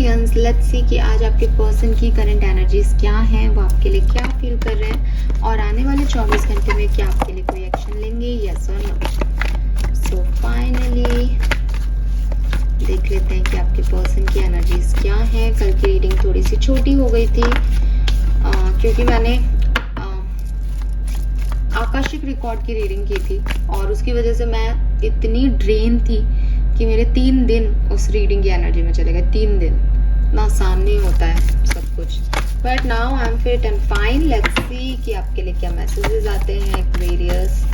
Aquarians, let's see कि आज आपके पर्सन की करंट एनर्जीज क्या हैं, वो आपके लिए क्या फील कर रहे हैं और आने वाले 24 घंटे में क्या आपके लिए कोई एक्शन लेंगे, यस और नो। सो फाइनली देख लेते हैं कि आपके पर्सन की एनर्जीज क्या हैं। कल की रीडिंग थोड़ी सी छोटी हो गई थी क्योंकि मैंने आकाशिक रिकॉर्ड की रीडिंग की थी और उसकी वजह से मैं इतनी ड्रेन थी कि मेरे 3 दिन उस रीडिंग की एनर्जी में चले गए। 3 दिन ना आसान नहीं होता है सब कुछ, but now I am fit and fine. Let's see कि आपके लिए क्या मैसेजेस आते हैं एक्वेरियस।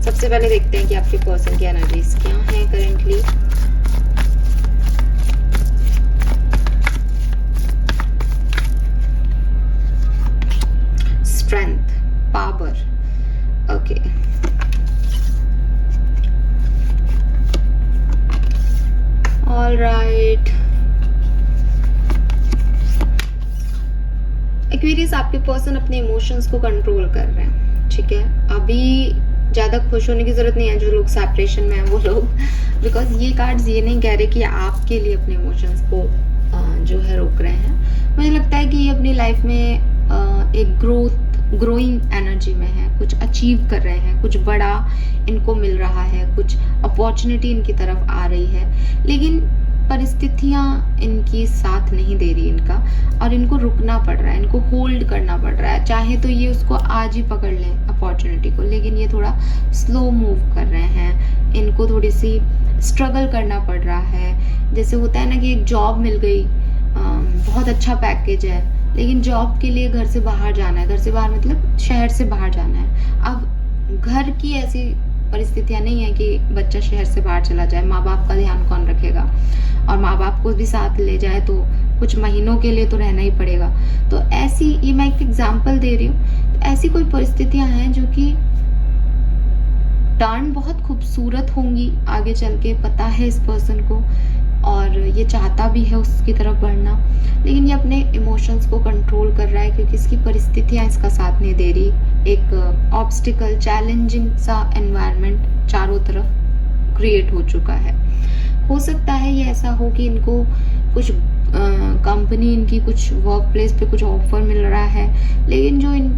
सबसे पहले देखते हैं कि आपके पर्सन की एनर्जीज क्या हैं currently. Strength, power, okay. All right Aquarius, आपके पर्सन अपने इमोशंस को कंट्रोल कर रहे हैं, ठीक है। अभी ज़्यादा खुश होने की ज़रूरत नहीं है जो लोग सेपरेशन में हैं वो लोग, बिकॉज ये कार्ड्स ये नहीं कह रहे कि आपके लिए अपने इमोशंस को जो है रोक रहे हैं। मुझे लगता है कि ये अपनी लाइफ में एक ग्रोइंग एनर्जी में है, कुछ अचीव कर रहे हैं, कुछ बड़ा इनको मिल रहा है, कुछ अपॉर्चुनिटी इनकी तरफ आ रही है, लेकिन परिस्थितियाँ इनकी साथ नहीं दे रही इनका और इनको रुकना पड़ रहा है, इनको होल्ड करना पड़ रहा है। चाहे तो ये उसको आज ही पकड़ लें अपॉर्चुनिटी को, लेकिन ये थोड़ा स्लो मूव कर रहे हैं, इनको थोड़ी सी स्ट्रगल करना पड़ रहा है। जैसे होता है ना कि एक जॉब मिल गई, बहुत अच्छा पैकेज है, लेकिन जॉब के लिए घर से बाहर जाना है, घर से बाहर मतलब शहर से बाहर जाना है। अब घर की ऐसी परिस्थितियाँ नहीं है कि बच्चा शहर से बाहर चला जाए, माँ बाप का ध्यान कौन रखेगा, और माँ बाप को भी साथ ले जाए तो कुछ महीनों के लिए तो रहना ही पड़ेगा। तो ऐसी, ये मैं एक एग्जांपल दे रही हूँ, तो ऐसी कोई परिस्थितियाँ हैं जो कि टर्न बहुत खूबसूरत होंगी आगे चल के, पता है इस पर्सन को, और ये चाहता भी है उसकी तरफ बढ़ना, लेकिन ये अपने इमोशंस को कंट्रोल कर रहा है क्योंकि इसकी परिस्थितियाँ इसका साथ नहीं दे रही। एक ऑब्स्टिकल, चैलेंजिंग सा एनवायरनमेंट चारों तरफ क्रिएट हो चुका है। हो सकता है ये ऐसा हो कि इनको कुछ कंपनी, इनकी कुछ वर्क प्लेस पे कुछ ऑफर मिल रहा है, लेकिन जो इन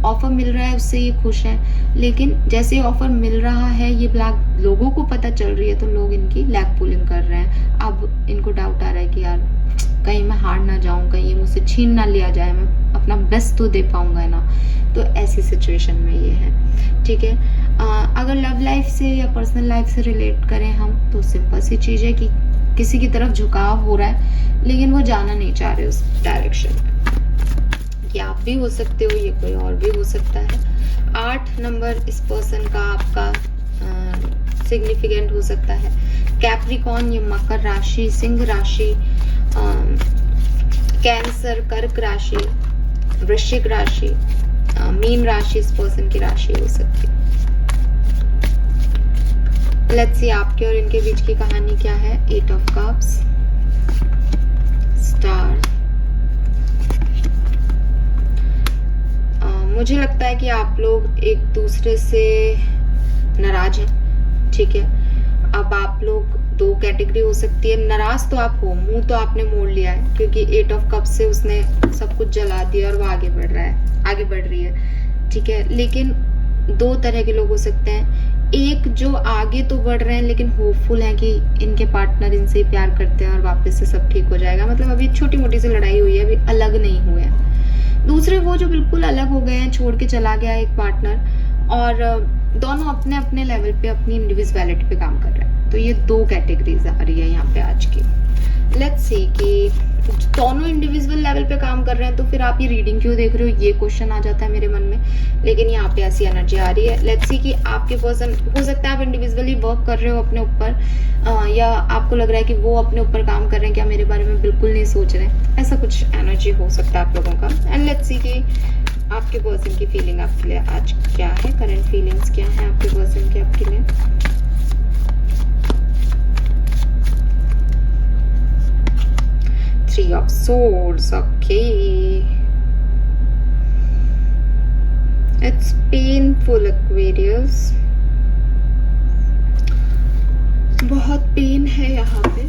ऑफर मिल रहा है उससे ये खुश हैं, लेकिन जैसे ऑफर मिल रहा है ये ब्लैक लोगों को पता चल रही है तो लोग इनकी लैग पुलिंग कर रहे हैं। अब इनको डाउट आ रहा है कि यार कहीं मैं हार ना जाऊं, कहीं ये मुझसे छीन ना लिया जाए, मैं अपना बेस्ट तो दे पाऊंगा ना। तो ऐसी सिचुएशन में ये है, ठीक है। अगर लव लाइफ से या पर्सनल लाइफ से रिलेट करें हम तो सिंपल सी चीज़ है कि किसी की तरफ झुकाव हो रहा है लेकिन वो जाना नहीं चाह रहे उस डायरेक्शन में। ये आप भी हो सकते हो, ये कोई और भी हो सकता है। 8 नंबर इस पर्सन का आपका सिग्निफिकेंट हो सकता है। कैप्रिकॉर्न, ये मकर राशि, सिंह राशि, कैंसर, कर्क राशि, वृश्चिक राशि, मीन राशि इस पर्सन की राशि हो सकती है। लेट्स सी आपके और इनके बीच की कहानी क्या है। 8 ऑफ कप्स, स्टार। मुझे लगता है कि आप लोग एक दूसरे से नाराज हैं, ठीक है। अब आप लोग 2 कैटेगरी हो सकती है। नाराज तो आप हो, मुंह तो आपने मोड़ लिया है क्योंकि 8 ऑफ कप से उसने सब कुछ जला दिया और वो आगे बढ़ रहा है, आगे बढ़ रही है, ठीक है। लेकिन 2 तरह के लोग हो सकते हैं। एक जो आगे तो बढ़ रहे हैं लेकिन होपफुल हैं कि इनके पार्टनर इनसे प्यार करते हैं और वापस से सब ठीक हो जाएगा, मतलब अभी छोटी मोटी सी लड़ाई हुई है, अभी अलग नहीं हुए हैं। दूसरे वो जो बिल्कुल अलग हो गए हैं, छोड़ के चला गया एक पार्टनर, और दोनों अपने अपने लेवल पे अपनी इंडिविजुअलिटी पे काम कर रहे हैं। तो ये 2 कैटेगरीज आ रही है यहाँ पे आज की। लेट्स सी कि दोनों इंडिविजुअल लेवल पे काम कर रहे हैं तो फिर आप ये रीडिंग क्यों देख रहे हो, ये क्वेश्चन आ जाता है मेरे मन में, लेकिन यहाँ पे ऐसी एनर्जी आ रही है। लेट्स सी कि आपके पर्सन, हो सकता है आप इंडिविजुअली वर्क कर रहे हो अपने ऊपर, या आपको लग रहा है कि वो अपने ऊपर काम कर रहे हैं, क्या मेरे बारे में बिल्कुल नहीं सोच रहे हैं, ऐसा कुछ एनर्जी हो सकता है आप लोगों का। एंड लेट्स सी कि आपके पर्सन की फीलिंग आपके लिए आज क्या है, करंट फीलिंग्स क्या है आपके पर्सन के आपके लिए। Three of Swords, okay. It's painful, Aquarius. बहुत पेन है यहाँ पे।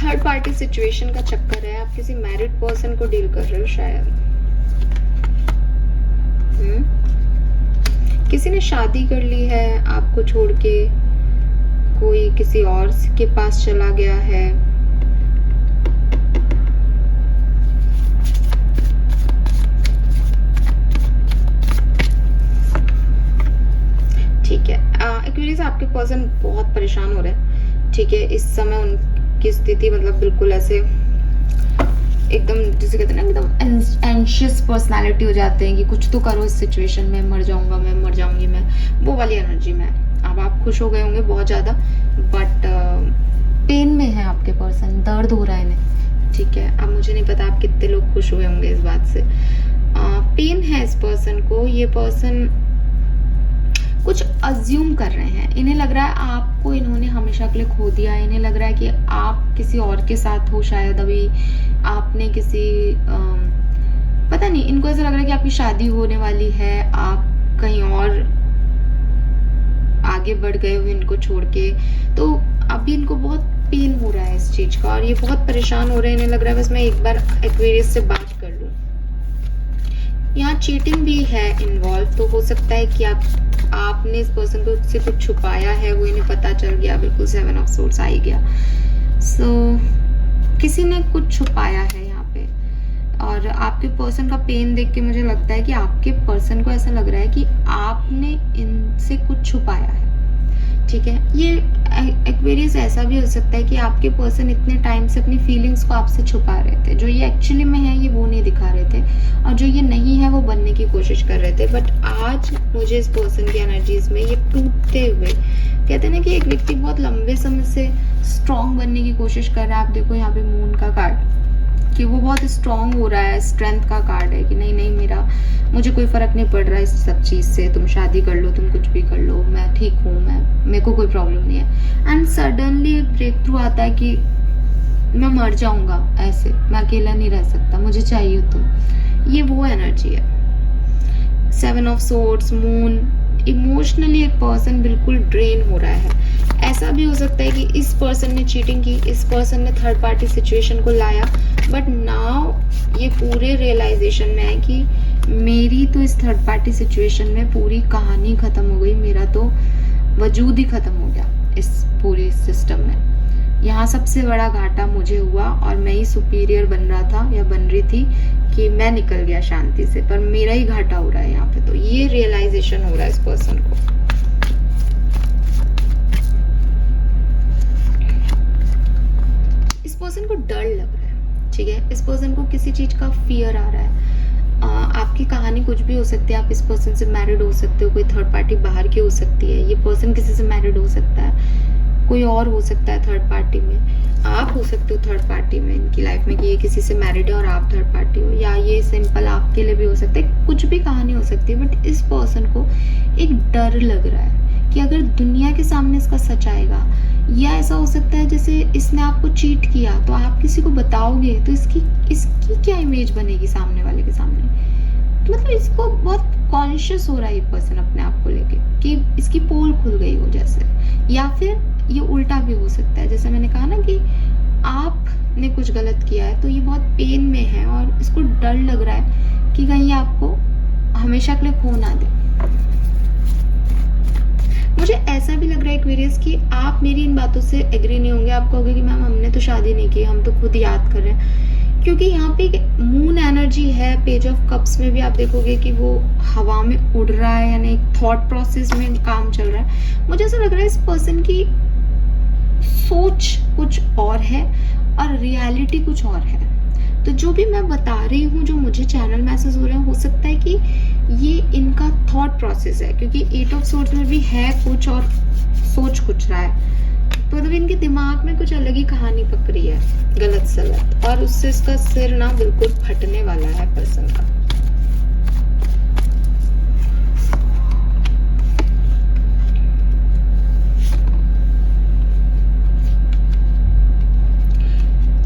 थर्ड पार्टी सिचुएशन का चक्कर है, आप किसी मैरिड पर्सन को डील कर रहे हो शायद। किसी ने शादी कर ली है आपको छोड़ के, कोई किसी और के पास चला गया है। ठीक है, एक्चुअली आपके पर्सन बहुत परेशान हो रहे हैं। ठीक है, इस समय उनकी स्थिति मतलब बिल्कुल ऐसे एकदम जिसे कहते हैं ना एकदम एंशियस पर्सनालिटी हो जाते हैं कि कुछ तो करो इस सिचुएशन में, मर जाऊंगा मैं, मर जाऊंगी मैं, वो वाली एनर्जी में। अब आप खुश हो गए होंगे बहुत ज़्यादा, बट पेन में है आपके पर्सन, दर्द हो रहा है इन्हें। ठीक है, अब मुझे नहीं पता आप कितने लोग खुश हुए होंगे इस बात से। पेन है इस पर्सन को। ये पर्सन कुछ अज्यूम कर रहे हैं, इन्हें लग रहा है आपको इन्होंने हमेशा के लिए खो दिया। इन्हें लग रहा है कि आप किसी और के साथ हो, शायद अभी आपने किसी पता नहीं, इनको ऐसा लग रहा है कि आपकी शादी होने वाली है, आप कहीं और आगे बढ़ गए हो इनको छोड़ के। तो अभी इनको बहुत पेन हो रहा है इस चीज का, और ये बहुत परेशान हो रहे हैं। इन्हें लग रहा है बस मैं एक बार एक्वेरियस से बात कर लूं। यहाँ चीटिंग भी है इन्वॉल्व, तो हो सकता है कि आपने इस पर्सन को से कुछ छुपाया है, वो इन्हें पता चल गया। बिल्कुल 7 ऑफ सोर्ड्स आ ही गया। किसी ने कुछ छुपाया है यहाँ पे, और आपके पर्सन का पेन देख के मुझे लगता है कि आपके पर्सन को ऐसा लग रहा है कि आपने इनसे कुछ छुपाया है। ठीक है, ये एक्वेरियस ऐसा भी हो सकता है कि आपके पर्सन इतने टाइम से अपनी फीलिंग्स को आपसे छुपा रहे थे। जो ये एक्चुअली में है ये वो नहीं दिखा रहे थे, और जो ये नहीं है वो बनने की कोशिश कर रहे थे। बट आज मुझे इस पर्सन की एनर्जीज में ये टूटते हुए, कहते हैं ना कि एक व्यक्ति बहुत लंबे समय से स्ट्रॉन्ग बनने की कोशिश कर रहा है। आप देखो यहाँ पे मून का कार्ड, कि वो बहुत स्ट्रॉन्ग हो रहा है, स्ट्रेंथ का कार्ड है कि नहीं नहीं मुझे कोई फर्क नहीं पड़ रहा है इस सब चीज से, तुम शादी कर लो, तुम कुछ भी कर लो, मैं ठीक हूँ, मेरे को कोई प्रॉब्लम नहीं है। एंड सडनली एक ब्रेक थ्रू आता है कि मैं मर जाऊंगा, ऐसे मैं अकेला नहीं रह सकता, मुझे चाहिए तुम। ये वो एनर्जी है। 7 ऑफ सोर्ड्स, मून, इमोशनली एक पर्सन बिल्कुल ड्रेन हो रहा है। ऐसा भी हो सकता है कि इस पर्सन ने चीटिंग की, इस पर्सन ने थर्ड पार्टी सिचुएशन को लाया, बट नाउ ये पूरे रियलाइजेशन में है कि मेरी तो इस थर्ड पार्टी सिचुएशन में पूरी कहानी खत्म हो गई, मेरा तो वजूद ही खत्म हो गया इस पूरे सिस्टम में। यहाँ सबसे बड़ा घाटा मुझे हुआ, और मैं ही सुपीरियर बन रहा था या बन रही थी कि मैं निकल गया शांति से, पर मेरा ही घाटा हो रहा है यहाँ पे। तो ये रियलाइजेशन हो रहा है इस पर्सन को। इस पर्सन को डर लग रहा है। ठीक है, इस पर्सन को किसी चीज का फियर आ रहा है। आपकी कहानी कुछ भी हो सकती है। आप इस पर्सन से मैरिड हो सकते हो, कोई थर्ड पार्टी बाहर की हो सकती है, ये पर्सन किसी से मैरिड हो सकता है, कोई और हो सकता है थर्ड पार्टी में, आप हो सकते हो थर्ड पार्टी में इनकी लाइफ में, कि ये किसी से मैरिड है और आप थर्ड पार्टी हो, या ये सिंपल आपके लिए भी हो सकता है, कुछ भी कहानी हो सकती है। बट इस पर्सन को एक डर लग रहा है कि अगर दुनिया के सामने इसका सच आएगा, या ऐसा हो सकता है जैसे इसने आपको चीट किया तो आप किसी को बताओगे तो इसकी क्या इमेज बनेगी सामने वाले के सामने। मतलब इसको बहुत कॉन्शियस हो रहा है ये पर्सन अपने आप को लेके, कि इसकी पोल खुल गई हो जैसे। या फिर ये उल्टा भी हो सकता है, जैसे मैंने कहा ना कि आपने कुछ गलत किया है, तो ये बहुत पेन में है और इसको डर लग रहा है कि कहीं आपको हमेशा के लिए खो ना दे। मुझे ऐसा भी लग रहा है एक्वेरियस कि आप मेरी इन बातों से एग्री नहीं होंगे। आप कहोगे कि मैम हमने तो शादी नहीं की, हम तो खुद याद कर रहे हैं, क्योंकि यहाँ पे मून एनर्जी है। पेज ऑफ कप्स में भी आप देखोगे कि वो हवा में उड़ रहा है, यानी एक थॉट प्रोसेस में काम चल रहा है। मुझे ऐसा लग रहा है इस पर्सन की सोच कुछ और है और रियलिटी कुछ और है। तो जो भी मैं बता रही हूँ, जो मुझे चैनल मैसेज हो रहे हैं, हो सकता है कि ये इनका थॉट प्रोसेस है, क्योंकि 8 ऑफ सोर्ड्स में भी है कुछ और सोच कुछ रहा है। तो मतलब इनके दिमाग में कुछ अलग ही कहानी पक रही है, गलत सलत, और उससे इसका सिर ना बिल्कुल फटने वाला है पर्सन का।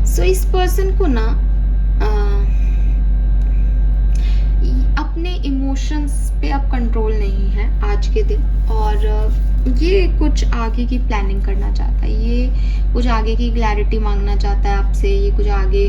सो इस पर्सन को ना अपने इमोशंस पे अब कंट्रोल नहीं है आज के दिन, और ये कुछ आगे की प्लानिंग करना चाहता है, ये कुछ आगे की क्लैरिटी मांगना चाहता है आपसे, ये कुछ आगे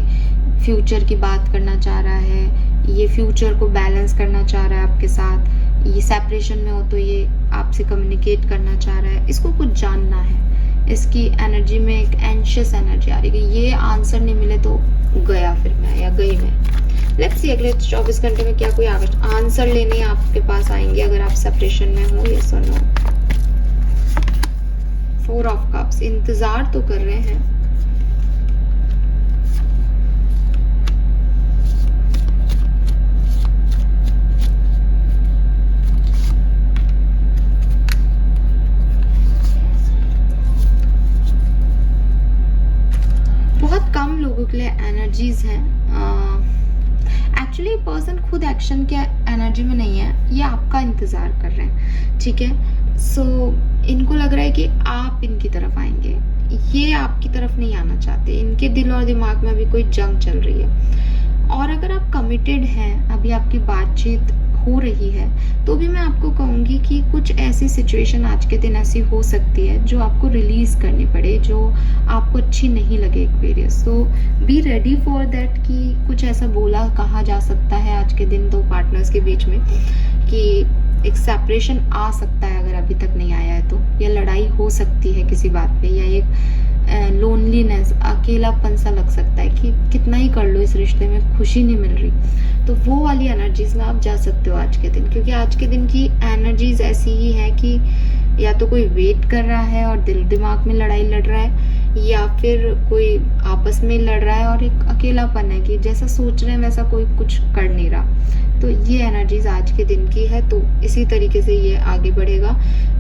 फ्यूचर की बात करना चाह रहा है, ये फ्यूचर को बैलेंस करना चाह रहा है आपके साथ, ये सेपरेशन में हो तो ये आपसे कम्युनिकेट करना चाह रहा है, इसको कुछ जानना है। इसकी एनर्जी में एक एंशियस एनर्जी आ रही है कि ये आंसर नहीं मिले तो गया फिर मैं, या गई मैं। लेट्स सी अगले 24 घंटे में क्या कोई आंसर लेने आपके पास आएंगे अगर आप सेपरेशन में हो, यस और नो। 4 ऑफ कप्स, इंतजार तो कर रहे हैं। बहुत कम लोगों के लिए एनर्जीज हैं। एक्चुअली पर्सन खुद एक्शन के एनर्जी में नहीं है, ये आपका इंतजार कर रहे हैं, ठीक है। सो इनको लग रहा है कि आप इनकी तरफ आएंगे, ये आपकी तरफ नहीं आना चाहते। इनके दिल और दिमाग में अभी कोई जंग चल रही है। और अगर आप कमिटेड हैं, अभी आपकी बातचीत हो रही है, तो भी मैं आपको कहूँगी कि कुछ ऐसी सिचुएशन आज के दिन ऐसी हो सकती है जो आपको रिलीज करनी पड़े, जो आपको अच्छी नहीं लगे एक्वेरियस। तो बी रेडी फॉर दैट कि कुछ ऐसा बोला कहा जा सकता है आज के दिन 2 पार्टनर्स के बीच में कि एक सेपरेशन आ सकता है अगर अभी तक नहीं आया है तो, या लड़ाई हो सकती है किसी बात पे, या एक लोनलीनेस, अकेलापन सा लग सकता है कि कितना ही कर लो इस रिश्ते में खुशी नहीं मिल रही। तो वो वाली एनर्जीज में आप जा सकते हो आज के दिन, क्योंकि आज के दिन की एनर्जीज ऐसी ही है कि या तो कोई वेट कर रहा है और दिल दिमाग में लड़ाई लड़ रहा है, या फिर कोई आपस में लड़ रहा है और एक अकेलापन है कि जैसा सोच रहे हैं वैसा कोई कुछ कर नहीं रहा। तो ये एनर्जीज आज के दिन की है। तो इसी तरीके से ये आगे बढ़ेगा।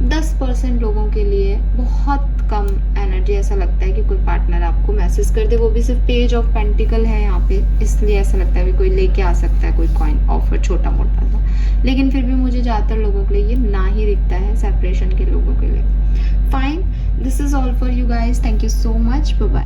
10% लोगों के लिए बहुत कम एनर्जी ऐसा लगता है कि कोई पार्टनर आपको मैसेज कर दे, वो भी सिर्फ पेज ऑफ पेंटिकल है यहाँ पे, इसलिए ऐसा लगता है कि कोई लेके आ सकता है कोई कॉइन ऑफर छोटा मोटा सा। लेकिन फिर भी मुझे ज़्यादातर लोगों के लिए ये ना ही दिखता है, सेपरेशन के लोगों के लिए। Fine, this is all for you guys, thank you so much, bye bye.